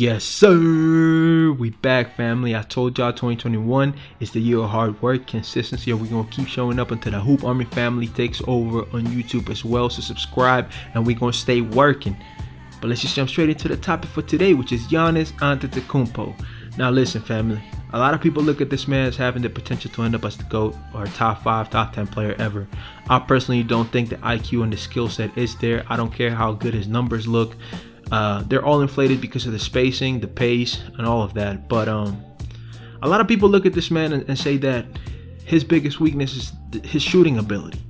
Yes, sir. We back, family. I told y'all 2021 is the year of hard work, consistency, and we're going to keep showing up until the Hoop Army family takes over on YouTube as well. So subscribe, and we're going to stay working. But let's just jump straight into the topic for today, which is Giannis Antetokounmpo. Now, listen, family. A lot of people look at this man as having the potential to end up as the GOAT or top 5, top 10 player ever. I personally don't think the IQ and the skill set is there. I don't care how good his numbers look. They're all inflated because of the spacing, the pace, and all of that. But a lot of people look at this man and say that his biggest weakness is his shooting ability,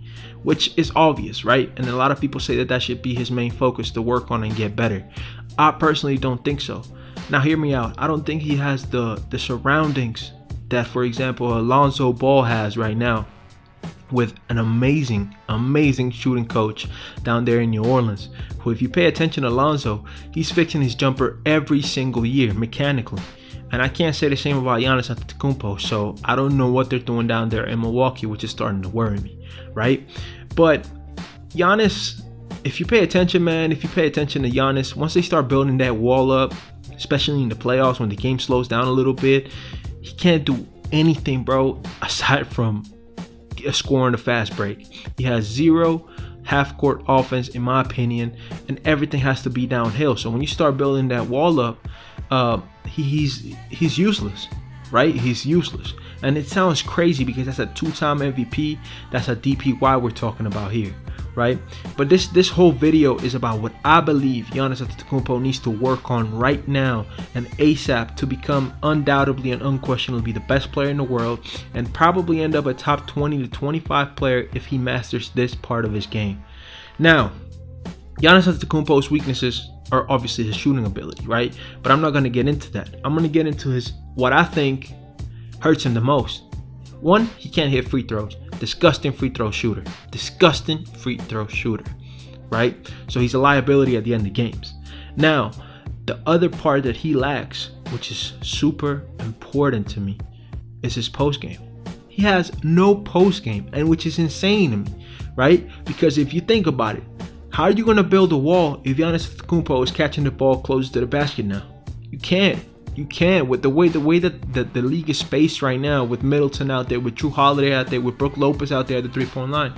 which is obvious, right? And a lot of people say that that should be his main focus to work on and get better. I personally don't think so. Now, hear me out. I don't think he has the surroundings that, for example, Alonzo Ball has right now, with an amazing shooting coach down there in New Orleans, who, if you pay attention to Alonzo, he's fixing his jumper every single year mechanically. And I can't say the same about Giannis Antetokounmpo, so I don't know what they're doing down there in Milwaukee, which is starting to worry me, right? But Giannis, if you pay attention, man, if you pay attention to Giannis, once they start building that wall up, especially in the playoffs when the game slows down a little bit, he can't do anything, bro, aside from scoring a fast break. He has zero half-court offense, in my opinion, and everything has to be downhill. So when you start building that wall up, he's useless, right? He's useless. And it sounds crazy because that's a two-time MVP. That's a DPY we're talking about here, right? But this whole video is about what I believe Giannis Antetokounmpo needs to work on right now and ASAP to become undoubtedly and unquestionably the best player in the world, and probably end up a top 20 to 25 player if he masters this part of his game. Now, Giannis Antetokounmpo's weaknesses are obviously his shooting ability, right? But I'm not going to get into that. I'm going to get into what I think hurts him the most. One, he can't hit free throws. Disgusting free throw shooter. Disgusting free throw shooter, right? So he's a liability at the end of games. Now, the other part that he lacks, which is super important to me, is his post game. He has no post game, and which is insane to me, right? Because if you think about it, how are you going to build a wall if Giannis Antetokounmpo is catching the ball close to the basket now? You can't. You can't. With the way that the league is spaced right now, with Middleton out there, with Drew Holiday out there, with Brook Lopez out there at the three-point line,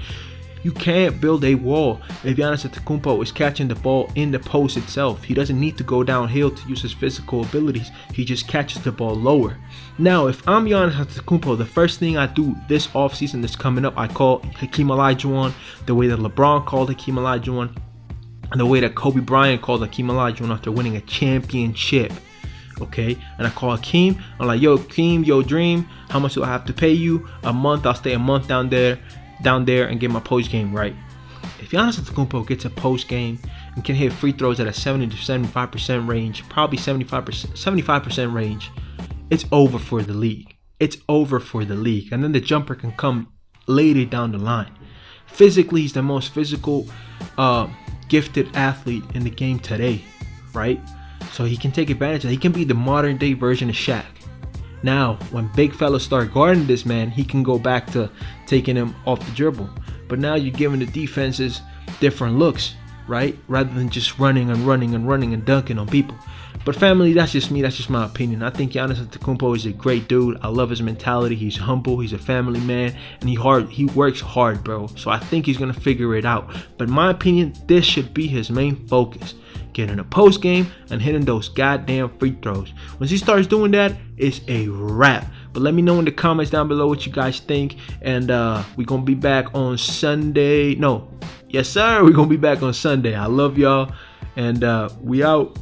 you can't build a wall if Giannis Antetokounmpo is catching the ball in the post itself. He doesn't need to go downhill to use his physical abilities. He just catches the ball lower. Now, if I'm Giannis Antetokounmpo, the first thing I do this offseason that's coming up, I call Hakeem Olajuwon the way that LeBron called Hakeem Olajuwon, and the way that Kobe Bryant called Hakeem Olajuwon after winning a championship. Okay, and I call Hakeem. I'm like, yo, Hakeem, yo, Dream, how much do I have to pay you? A month. I'll stay a month down there, and get my post game right. If Giannis Antetokounmpo gets a post game and can hit free throws at a 70 to 75% range, probably 75% range, it's over for the league. It's over for the league, and then the jumper can come later down the line. Physically, he's the most physical, gifted athlete in the game today, right? So he can take advantage of it. He can be the modern day version of Shaq. Now, when big fellas start guarding this man, he can go back to taking him off the dribble. But now you're giving the defenses different looks, right? Rather than just running and dunking on people. But family, that's just me. That's just my opinion. I think Giannis Antetokounmpo is a great dude. I love his mentality. He's humble. He's a family man. And he works hard, bro. So I think he's going to figure it out. But in my opinion, this should be his main focus. Getting a post game and hitting those goddamn free throws. Once he starts doing that, it's a wrap. But let me know in the comments down below what you guys think. And we're going to be back on Sunday. No. Yes, sir. We're going to be back on Sunday. I love y'all. And we out.